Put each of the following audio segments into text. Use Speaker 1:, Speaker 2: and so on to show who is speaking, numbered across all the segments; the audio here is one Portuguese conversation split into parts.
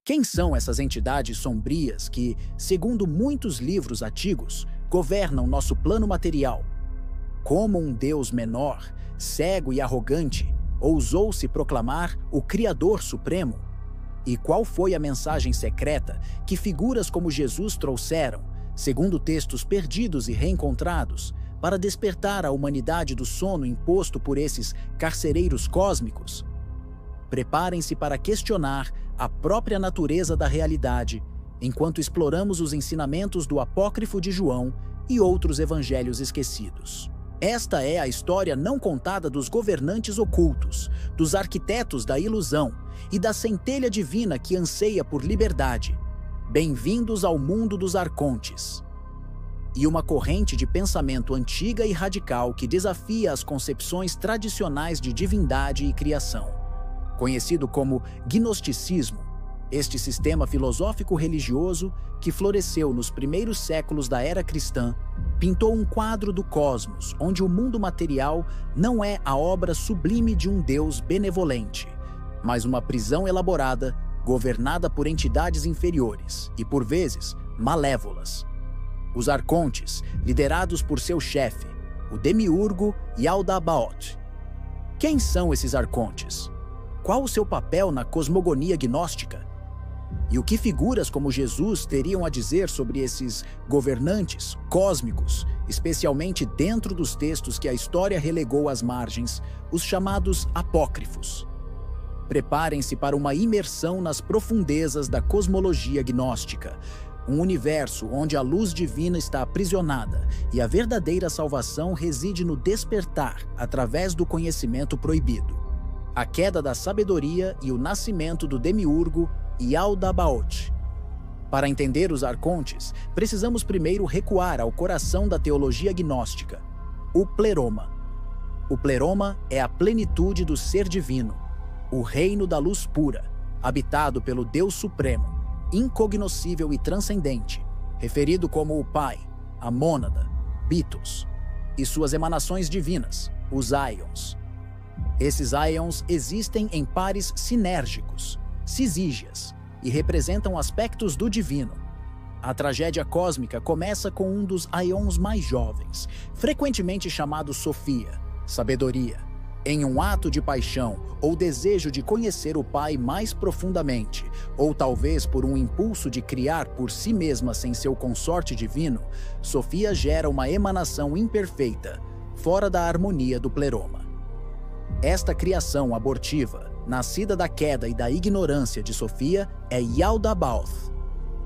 Speaker 1: Quem são essas entidades sombrias que, segundo muitos livros antigos, governam nosso plano material? Como um Deus menor, cego e arrogante, ousou se proclamar o Criador Supremo? E qual foi a mensagem secreta que figuras como Jesus trouxeram, segundo textos perdidos e reencontrados, para despertar a humanidade do sono imposto por esses carcereiros cósmicos? Preparem-se para questionar a própria natureza da realidade, enquanto exploramos os ensinamentos do Apócrifo de João e outros evangelhos esquecidos. Esta é a história não contada dos governantes ocultos, dos arquitetos da ilusão e da centelha divina que anseia por liberdade. Bem-vindos ao mundo dos arcontes. E uma corrente de pensamento antiga e radical que desafia as concepções tradicionais de divindade e criação. Conhecido como gnosticismo, este sistema filosófico-religioso, que floresceu nos primeiros séculos da era cristã, pintou um quadro do cosmos onde o mundo material não é a obra sublime de um Deus benevolente, mas uma prisão elaborada, governada por entidades inferiores e, por vezes, malévolas. Os arcontes, liderados por seu chefe, o demiurgo Yaldabaoth. Quem são esses arcontes? Qual o seu papel na cosmogonia gnóstica? E o que figuras como Jesus teriam a dizer sobre esses governantes cósmicos, especialmente dentro dos textos que a história relegou às margens, os chamados apócrifos? Preparem-se para uma imersão nas profundezas da cosmologia gnóstica, um universo onde a luz divina está aprisionada e a verdadeira salvação reside no despertar através do conhecimento proibido. A queda da sabedoria e o nascimento do demiurgo Yaldabaoth. Para entender os arcontes, precisamos primeiro recuar ao coração da teologia gnóstica, o pleroma. O pleroma é a plenitude do ser divino, o reino da luz pura, habitado pelo Deus Supremo, incognoscível e transcendente, referido como o Pai, a Mônada, Bitos, e suas emanações divinas, os Aions. Esses Aions existem em pares sinérgicos, cisígias, e representam aspectos do divino. A tragédia cósmica começa com um dos Aions mais jovens, frequentemente chamado Sofia, sabedoria, em um ato de paixão ou desejo de conhecer o Pai mais profundamente, ou talvez por um impulso de criar por si mesma sem seu consorte divino, Sofia gera uma emanação imperfeita, fora da harmonia do pleroma. Esta criação abortiva, nascida da queda e da ignorância de Sofia, é Yaldabaoth.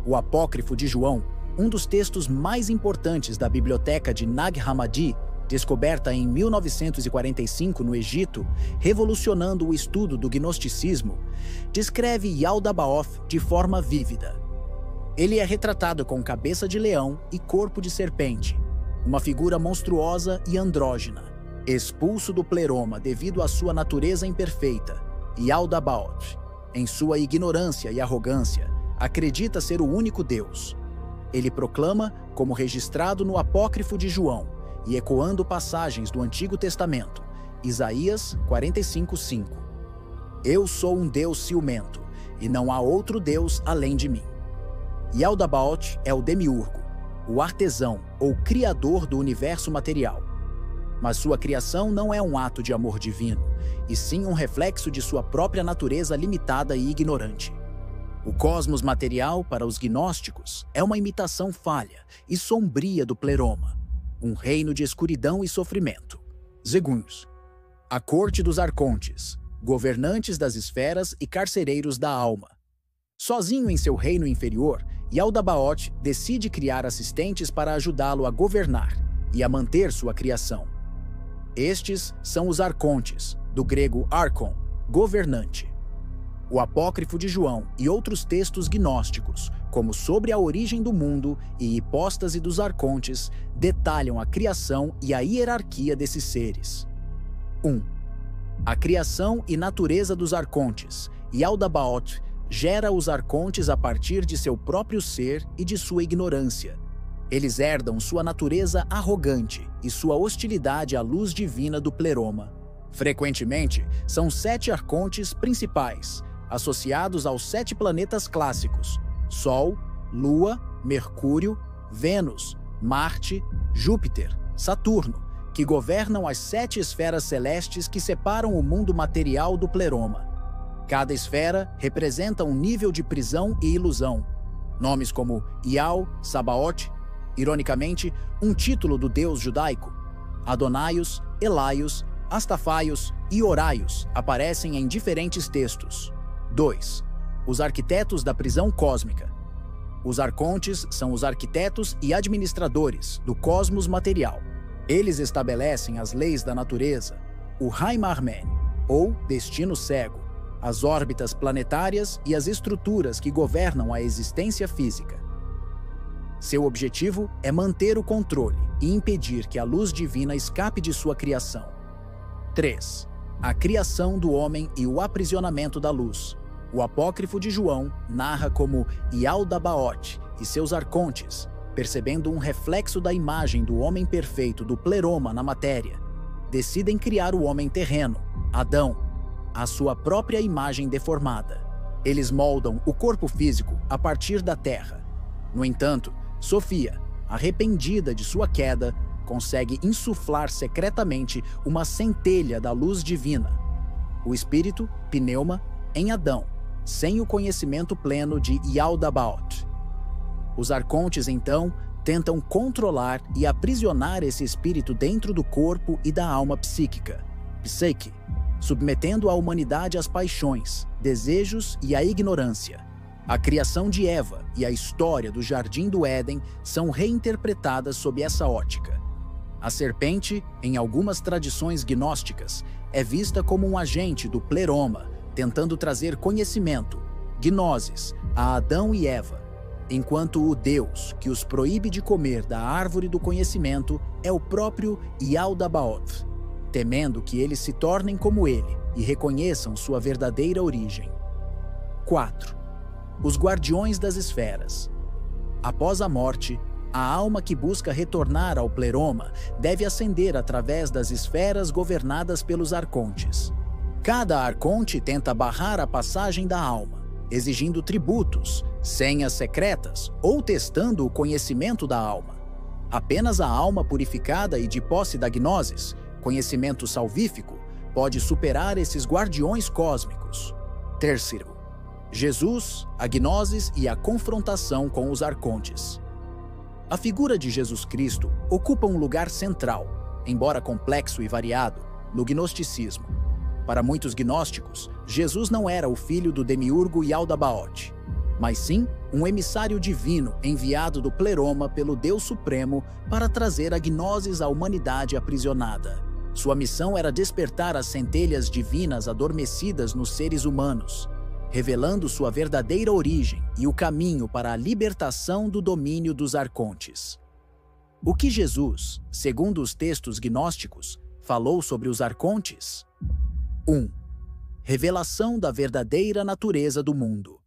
Speaker 1: O Apócrifo de João, um dos textos mais importantes da biblioteca de Nag Hammadi, descoberta em 1945 no Egito, revolucionando o estudo do gnosticismo, descreve Yaldabaoth de forma vívida. Ele é retratado com cabeça de leão e corpo de serpente, uma figura monstruosa e andrógina. Expulso do pleroma devido à sua natureza imperfeita, Yaldabaoth, em sua ignorância e arrogância, acredita ser o único Deus. Ele proclama, como registrado no Apócrifo de João, e ecoando passagens do Antigo Testamento, Isaías 45:5. Eu sou um Deus ciumento, e não há outro Deus além de mim. Yaldabaoth é o demiurgo, o artesão ou criador do universo material. Mas sua criação não é um ato de amor divino, e sim um reflexo de sua própria natureza limitada e ignorante. O cosmos material, para os gnósticos, é uma imitação falha e sombria do pleroma, um reino de escuridão e sofrimento. Zeguns, a corte dos arcontes, governantes das esferas e carcereiros da alma. Sozinho em seu reino inferior, Yaldabaoth decide criar assistentes para ajudá-lo a governar e a manter sua criação. Estes são os arcontes, do grego archon, governante. O Apócrifo de João e outros textos gnósticos, como Sobre a Origem do Mundo e Hipóstase dos Arcontes, detalham a criação e a hierarquia desses seres. 1. A criação e natureza dos arcontes. Yaldabaoth gera os arcontes a partir de seu próprio ser e de sua ignorância. Eles herdam sua natureza arrogante e sua hostilidade à luz divina do pleroma. Frequentemente, são 7 arcontes principais, associados aos 7 planetas clássicos: Sol, Lua, Mercúrio, Vênus, Marte, Júpiter, Saturno, que governam as 7 esferas celestes que separam o mundo material do pleroma. Cada esfera representa um nível de prisão e ilusão. Nomes como Ial, Sabaoth, ironicamente, um título do deus judaico, Adonaios, Elaios, Astafaios e Horaios aparecem em diferentes textos. 2. Os arquitetos da prisão cósmica. Os arcontes são os arquitetos e administradores do cosmos material. Eles estabelecem as leis da natureza, o Haimarmen, ou destino cego, as órbitas planetárias e as estruturas que governam a existência física. Seu objetivo é manter o controle e impedir que a luz divina escape de sua criação. 3. A criação do homem e o aprisionamento da luz. O apócrifo de João narra como Ialdabaoth e seus arcontes, percebendo um reflexo da imagem do homem perfeito do pleroma na matéria, decidem criar o homem terreno, Adão, à sua própria imagem deformada. Eles moldam o corpo físico a partir da terra. No entanto, Sofia, arrependida de sua queda, consegue insuflar secretamente uma centelha da luz divina, o espírito, pneuma, em Adão, sem o conhecimento pleno de Ialdabaoth. Os arcontes, então, tentam controlar e aprisionar esse espírito dentro do corpo e da alma psíquica, psique, submetendo a humanidade às paixões, desejos e à ignorância. A criação de Eva e a história do Jardim do Éden são reinterpretadas sob essa ótica. A serpente, em algumas tradições gnósticas, é vista como um agente do pleroma, tentando trazer conhecimento, gnoses, a Adão e Eva, enquanto o Deus que os proíbe de comer da árvore do conhecimento é o próprio Ialdabaoth, temendo que eles se tornem como ele e reconheçam sua verdadeira origem. 4. Os guardiões das esferas. Após a morte, a alma que busca retornar ao pleroma deve ascender através das esferas governadas pelos arcontes. Cada arconte tenta barrar a passagem da alma, exigindo tributos, senhas secretas ou testando o conhecimento da alma. Apenas a alma purificada e de posse da gnosis, conhecimento salvífico, pode superar esses guardiões cósmicos. 3. Jesus, a gnosis e a confrontação com os arcontes. A figura de Jesus Cristo ocupa um lugar central, embora complexo e variado, no gnosticismo. Para muitos gnósticos, Jesus não era o filho do demiurgo Ialdabaoth, mas sim um emissário divino enviado do pleroma pelo Deus Supremo para trazer a gnosis à humanidade aprisionada. Sua missão era despertar as centelhas divinas adormecidas nos seres humanos, revelando sua verdadeira origem e o caminho para a libertação do domínio dos arcontes. O que Jesus, segundo os textos gnósticos, falou sobre os arcontes? 1. Revelação da verdadeira natureza do mundo.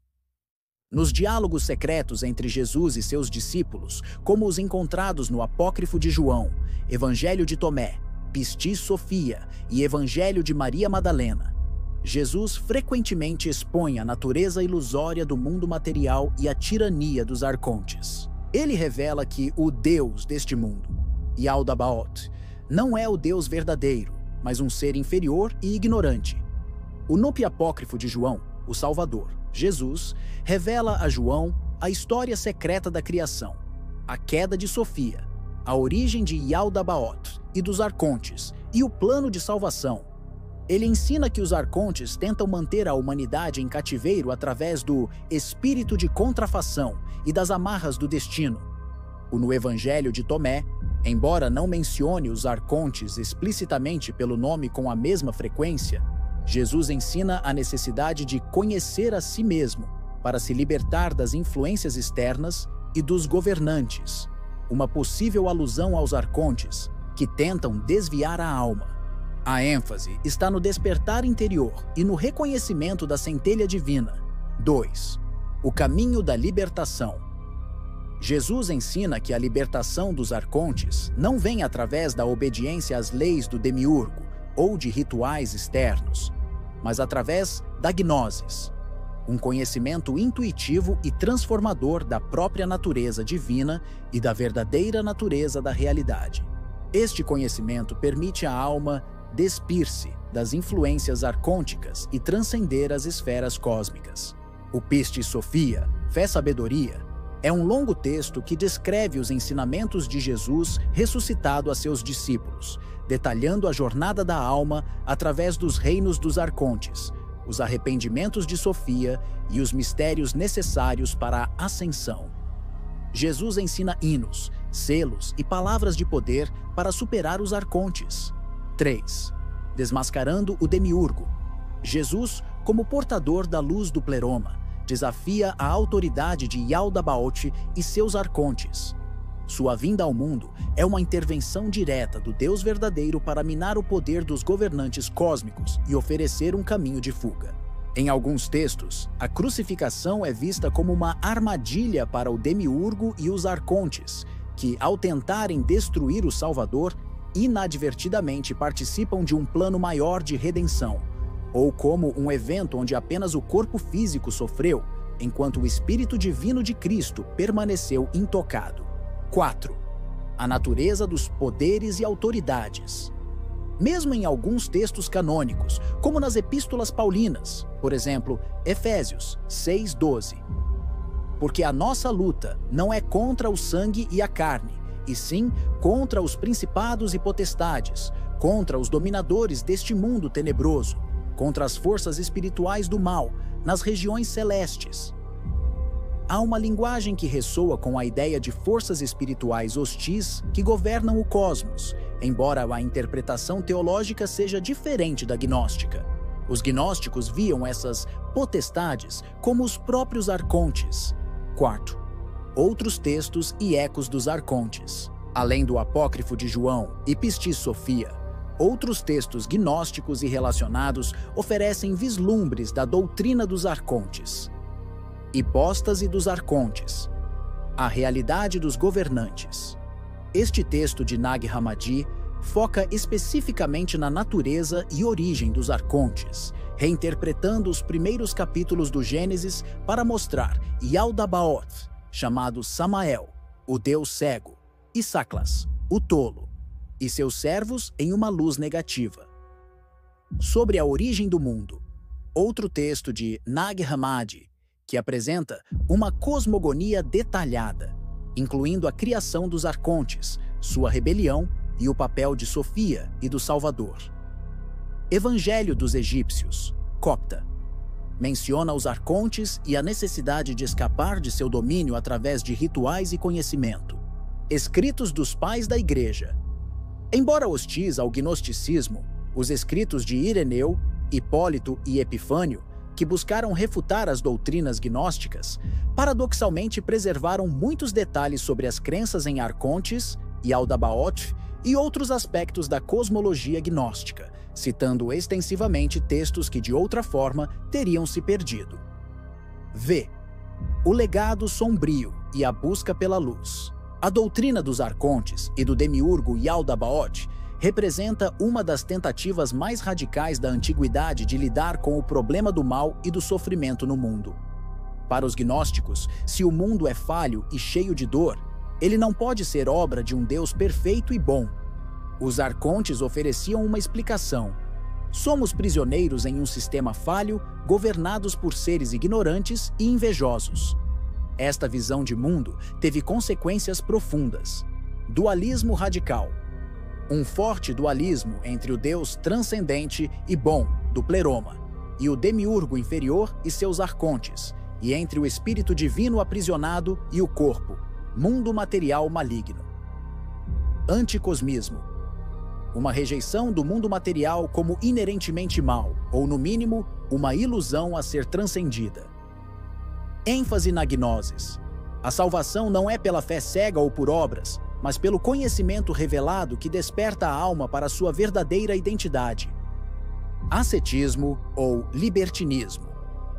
Speaker 1: Nos diálogos secretos entre Jesus e seus discípulos, como os encontrados no Apócrifo de João, Evangelho de Tomé, Pistis Sofia e Evangelho de Maria Madalena, Jesus frequentemente expõe a natureza ilusória do mundo material e a tirania dos arcontes. Ele revela que o Deus deste mundo, Ialdabaoth, não é o Deus verdadeiro, mas um ser inferior e ignorante. O Nope Apócrifo de João, o Salvador, Jesus, revela a João a história secreta da criação, a queda de Sofia, a origem de Ialdabaoth e dos arcontes e o plano de salvação. Ele ensina que os arcontes tentam manter a humanidade em cativeiro através do espírito de contrafação e das amarras do destino. No Evangelho de Tomé, embora não mencione os arcontes explicitamente pelo nome com a mesma frequência, Jesus ensina a necessidade de conhecer a si mesmo para se libertar das influências externas e dos governantes, uma possível alusão aos arcontes, que tentam desviar a alma. A ênfase está no despertar interior e no reconhecimento da centelha divina. 2. O caminho da libertação. Jesus ensina que a libertação dos arcontes não vem através da obediência às leis do demiurgo ou de rituais externos, mas através da gnosis, um conhecimento intuitivo e transformador da própria natureza divina e da verdadeira natureza da realidade. Este conhecimento permite à alma despir-se das influências arcônticas e transcender as esferas cósmicas. O Pistis Sophia, Fé-Sabedoria, é um longo texto que descreve os ensinamentos de Jesus ressuscitado a seus discípulos, detalhando a jornada da alma através dos reinos dos arcontes, os arrependimentos de Sofia e os mistérios necessários para a ascensão. Jesus ensina hinos, selos e palavras de poder para superar os arcontes. 3. Desmascarando o demiurgo. Jesus, como portador da luz do pleroma, desafia a autoridade de Yaldabaoth e seus arcontes. Sua vinda ao mundo é uma intervenção direta do Deus verdadeiro para minar o poder dos governantes cósmicos e oferecer um caminho de fuga. Em alguns textos, a crucificação é vista como uma armadilha para o demiurgo e os arcontes, que, ao tentarem destruir o Salvador, inadvertidamente participam de um plano maior de redenção, ou como um evento onde apenas o corpo físico sofreu, enquanto o Espírito Divino de Cristo permaneceu intocado. 4. A natureza dos poderes e autoridades. Mesmo em alguns textos canônicos, como nas epístolas paulinas, por exemplo, Efésios 6:12. Porque a nossa luta não é contra o sangue e a carne, e sim contra os principados e potestades, contra os dominadores deste mundo tenebroso, contra as forças espirituais do mal, nas regiões celestes. Há uma linguagem que ressoa com a ideia de forças espirituais hostis que governam o cosmos, embora a interpretação teológica seja diferente da gnóstica. Os gnósticos viam essas potestades como os próprios arcontes. 4. Outros textos e ecos dos arcontes. Além do apócrifo de João e Pistis Sophia, outros textos gnósticos e relacionados oferecem vislumbres da doutrina dos arcontes. Hipóstase dos arcontes. A realidade dos governantes. Este texto de Nag Hammadi foca especificamente na natureza e origem dos arcontes, reinterpretando os primeiros capítulos do Gênesis para mostrar Yaldabaoth, chamado Samael, o Deus cego, e Saklas, o tolo, e seus servos em uma luz negativa. Sobre a origem do mundo, outro texto de Nag Hammadi, que apresenta uma cosmogonia detalhada, incluindo a criação dos arcontes, sua rebelião e o papel de Sofia e do Salvador. Evangelho dos Egípcios, Copta, menciona os arcontes e a necessidade de escapar de seu domínio através de rituais e conhecimento. Escritos dos Pais da Igreja. Embora hostis ao gnosticismo, os escritos de Ireneu, Hipólito e Epifânio, que buscaram refutar as doutrinas gnósticas, paradoxalmente preservaram muitos detalhes sobre as crenças em arcontes, Yaldabaoth e outros aspectos da cosmologia gnóstica, citando extensivamente textos que de outra forma teriam se perdido. V. O legado sombrio e a busca pela luz. A doutrina dos arcontes e do demiurgo Yaldabaoth representa uma das tentativas mais radicais da antiguidade de lidar com o problema do mal e do sofrimento no mundo. Para os gnósticos, se o mundo é falho e cheio de dor, ele não pode ser obra de um Deus perfeito e bom. Os arcontes ofereciam uma explicação. Somos prisioneiros em um sistema falho, governados por seres ignorantes e invejosos. Esta visão de mundo teve consequências profundas. Dualismo radical. Um forte dualismo entre o Deus transcendente e bom, do pleroma, e o demiurgo inferior e seus arcontes, e entre o espírito divino aprisionado e o corpo, mundo material maligno. Anticosmismo. Uma rejeição do mundo material como inerentemente mal, ou no mínimo, uma ilusão a ser transcendida. ênfase na gnosis. A salvação não é pela fé cega ou por obras, mas pelo conhecimento revelado que desperta a alma para sua verdadeira identidade. Ascetismo ou libertinismo.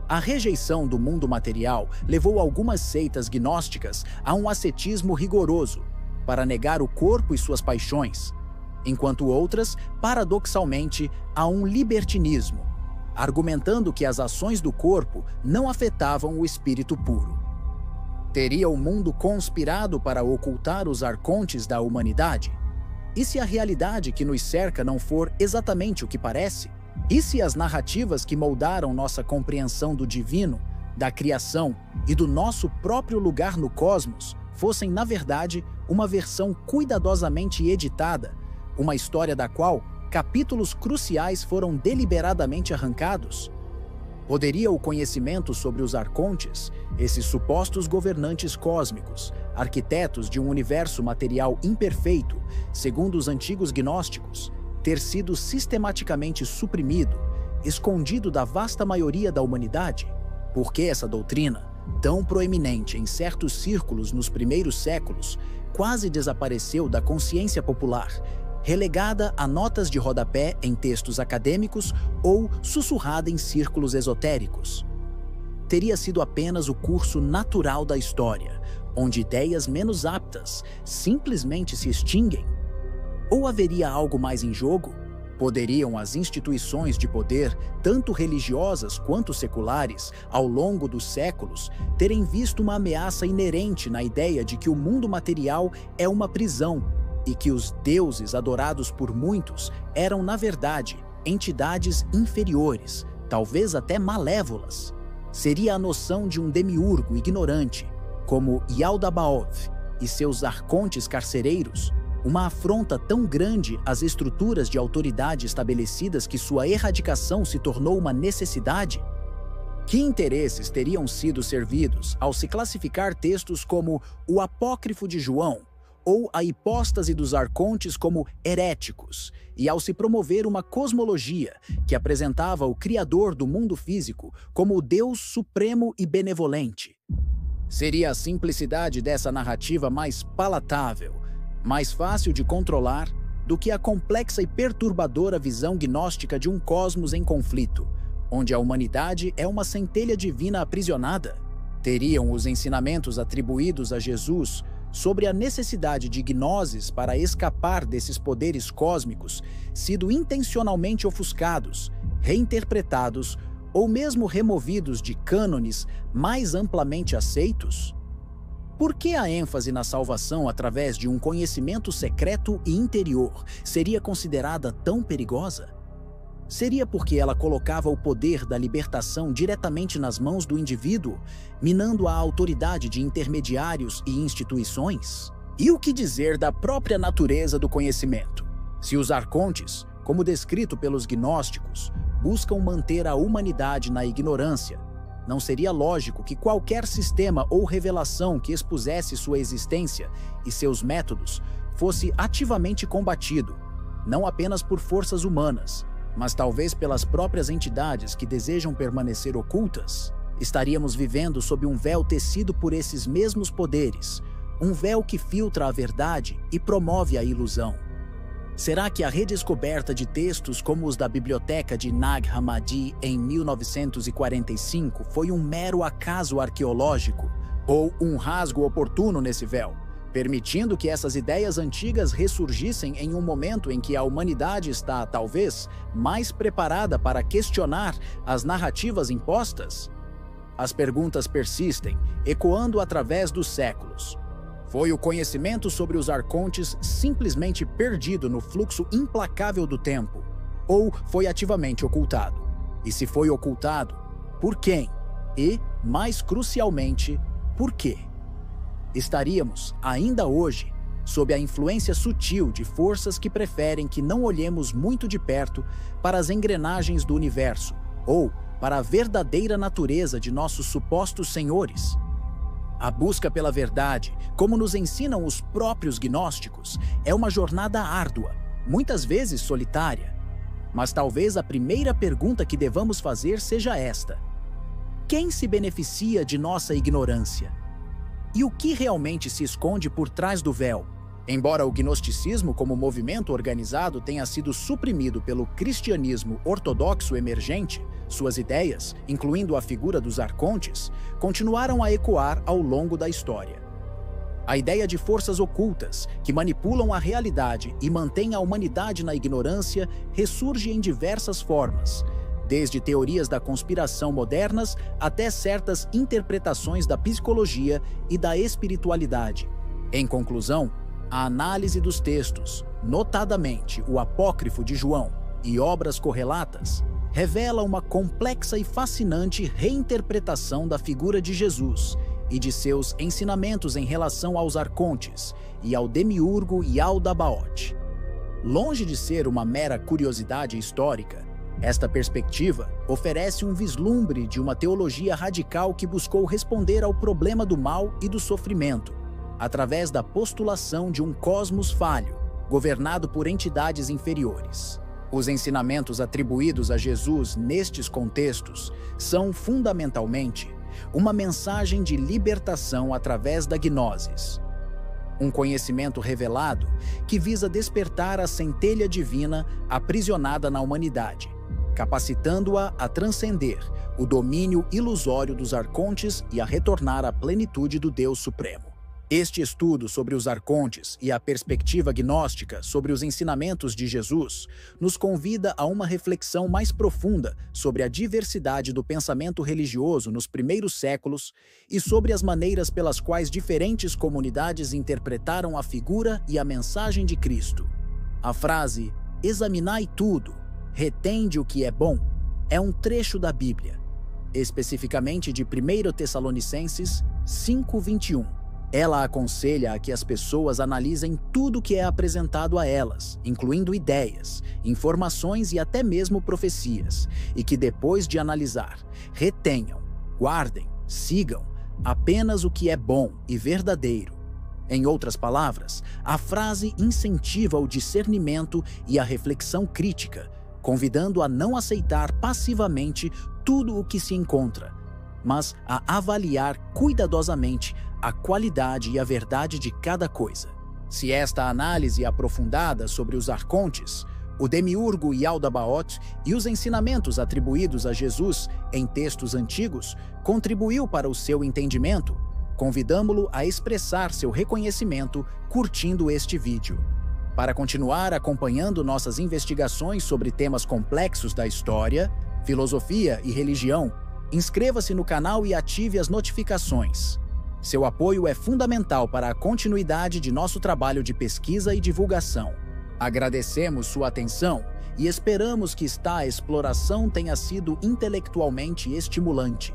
Speaker 1: A rejeição do mundo material levou algumas seitas gnósticas a um ascetismo rigoroso, para negar o corpo e suas paixões, enquanto outras, paradoxalmente, a um libertinismo, argumentando que as ações do corpo não afetavam o espírito puro. Teria o mundo conspirado para ocultar os arcontes da humanidade? E se a realidade que nos cerca não for exatamente o que parece? E se as narrativas que moldaram nossa compreensão do divino, da criação e do nosso próprio lugar no cosmos fossem, na verdade, uma versão cuidadosamente editada, uma história da qual capítulos cruciais foram deliberadamente arrancados? Poderia o conhecimento sobre os arcontes, esses supostos governantes cósmicos, arquitetos de um universo material imperfeito, segundo os antigos gnósticos, ter sido sistematicamente suprimido, escondido da vasta maioria da humanidade? Por que essa doutrina, tão proeminente em certos círculos nos primeiros séculos, quase desapareceu da consciência popular, relegada a notas de rodapé em textos acadêmicos ou sussurrada em círculos esotéricos? Teria sido apenas o curso natural da história, onde ideias menos aptas simplesmente se extinguem? Ou haveria algo mais em jogo? Poderiam as instituições de poder, tanto religiosas quanto seculares, ao longo dos séculos, terem visto uma ameaça inerente na ideia de que o mundo material é uma prisão e que os deuses adorados por muitos eram, na verdade, entidades inferiores, talvez até malévolas? Seria a noção de um demiurgo ignorante, como Yaldabaoth e seus arcontes carcereiros, uma afronta tão grande às estruturas de autoridade estabelecidas que sua erradicação se tornou uma necessidade? Que interesses teriam sido servidos ao se classificar textos como o Apócrifo de João ou a hipóstase dos arcontes como heréticos, e ao se promover uma cosmologia que apresentava o Criador do mundo físico como o Deus supremo e benevolente? Seria a simplicidade dessa narrativa mais palatável, mais fácil de controlar do que a complexa e perturbadora visão gnóstica de um cosmos em conflito, onde a humanidade é uma centelha divina aprisionada? Teriam os ensinamentos atribuídos a Jesus sobre a necessidade de gnoses para escapar desses poderes cósmicos sido intencionalmente ofuscados, reinterpretados ou mesmo removidos de cânones mais amplamente aceitos? Por que a ênfase na salvação através de um conhecimento secreto e interior seria considerada tão perigosa? Seria porque ela colocava o poder da libertação diretamente nas mãos do indivíduo, minando a autoridade de intermediários e instituições? E o que dizer da própria natureza do conhecimento? Se os arcontes, como descrito pelos gnósticos, buscam manter a humanidade na ignorância, não seria lógico que qualquer sistema ou revelação que expusesse sua existência e seus métodos fosse ativamente combatido, não apenas por forças humanas, mas talvez pelas próprias entidades que desejam permanecer ocultas? Estaríamos vivendo sob um véu tecido por esses mesmos poderes, um véu que filtra a verdade e promove a ilusão. Será que a redescoberta de textos como os da biblioteca de Nag Hammadi em 1945 foi um mero acaso arqueológico ou um rasgo oportuno nesse véu, permitindo que essas ideias antigas ressurgissem em um momento em que a humanidade está, talvez, mais preparada para questionar as narrativas impostas? As perguntas persistem, ecoando através dos séculos. Foi o conhecimento sobre os arcontes simplesmente perdido no fluxo implacável do tempo? Ou foi ativamente ocultado? E se foi ocultado, por quem? E, mais crucialmente, por quê? Estaríamos, ainda hoje, sob a influência sutil de forças que preferem que não olhemos muito de perto para as engrenagens do universo ou para a verdadeira natureza de nossos supostos senhores? A busca pela verdade, como nos ensinam os próprios gnósticos, é uma jornada árdua, muitas vezes solitária. Mas talvez a primeira pergunta que devamos fazer seja esta: quem se beneficia de nossa ignorância? E o que realmente se esconde por trás do véu? Embora o gnosticismo como movimento organizado tenha sido suprimido pelo cristianismo ortodoxo emergente, suas ideias, incluindo a figura dos arcontes, continuaram a ecoar ao longo da história. A ideia de forças ocultas que manipulam a realidade e mantêm a humanidade na ignorância ressurge em diversas formas, desde teorias da conspiração modernas até certas interpretações da psicologia e da espiritualidade. Em conclusão, a análise dos textos, notadamente o Apócrifo de João e obras correlatas, revela uma complexa e fascinante reinterpretação da figura de Jesus e de seus ensinamentos em relação aos arcontes e ao demiurgo Yaldabaoth. Longe de ser uma mera curiosidade histórica, esta perspectiva oferece um vislumbre de uma teologia radical que buscou responder ao problema do mal e do sofrimento, através da postulação de um cosmos falho, governado por entidades inferiores. Os ensinamentos atribuídos a Jesus nestes contextos são, fundamentalmente, uma mensagem de libertação através da gnosis. Um conhecimento revelado que visa despertar a centelha divina aprisionada na humanidade, capacitando-a a transcender o domínio ilusório dos arcontes e a retornar à plenitude do Deus Supremo. Este estudo sobre os arcontes e a perspectiva gnóstica sobre os ensinamentos de Jesus nos convida a uma reflexão mais profunda sobre a diversidade do pensamento religioso nos primeiros séculos e sobre as maneiras pelas quais diferentes comunidades interpretaram a figura e a mensagem de Cristo. A frase "examinai tudo, retende o que é bom" é um trecho da Bíblia, especificamente de 1 Tessalonicenses 5:21. Ela aconselha a que as pessoas analisem tudo que é apresentado a elas, incluindo ideias, informações e até mesmo profecias, e que depois de analisar, retenham, guardem, sigam apenas o que é bom e verdadeiro. Em outras palavras, a frase incentiva o discernimento e a reflexão crítica, convidando a não aceitar passivamente tudo o que se encontra, mas a avaliar cuidadosamente a qualidade e a verdade de cada coisa. Se esta análise aprofundada sobre os arcontes, o demiurgo Yaldabaoth e os ensinamentos atribuídos a Jesus em textos antigos contribuiu para o seu entendimento, convidamo-lo a expressar seu reconhecimento curtindo este vídeo. Para continuar acompanhando nossas investigações sobre temas complexos da história, filosofia e religião, inscreva-se no canal e ative as notificações. Seu apoio é fundamental para a continuidade de nosso trabalho de pesquisa e divulgação. Agradecemos sua atenção e esperamos que esta exploração tenha sido intelectualmente estimulante.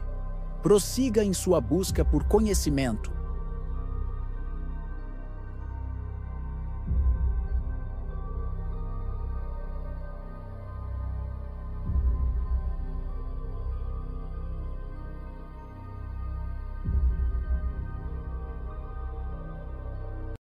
Speaker 1: Prossiga em sua busca por conhecimento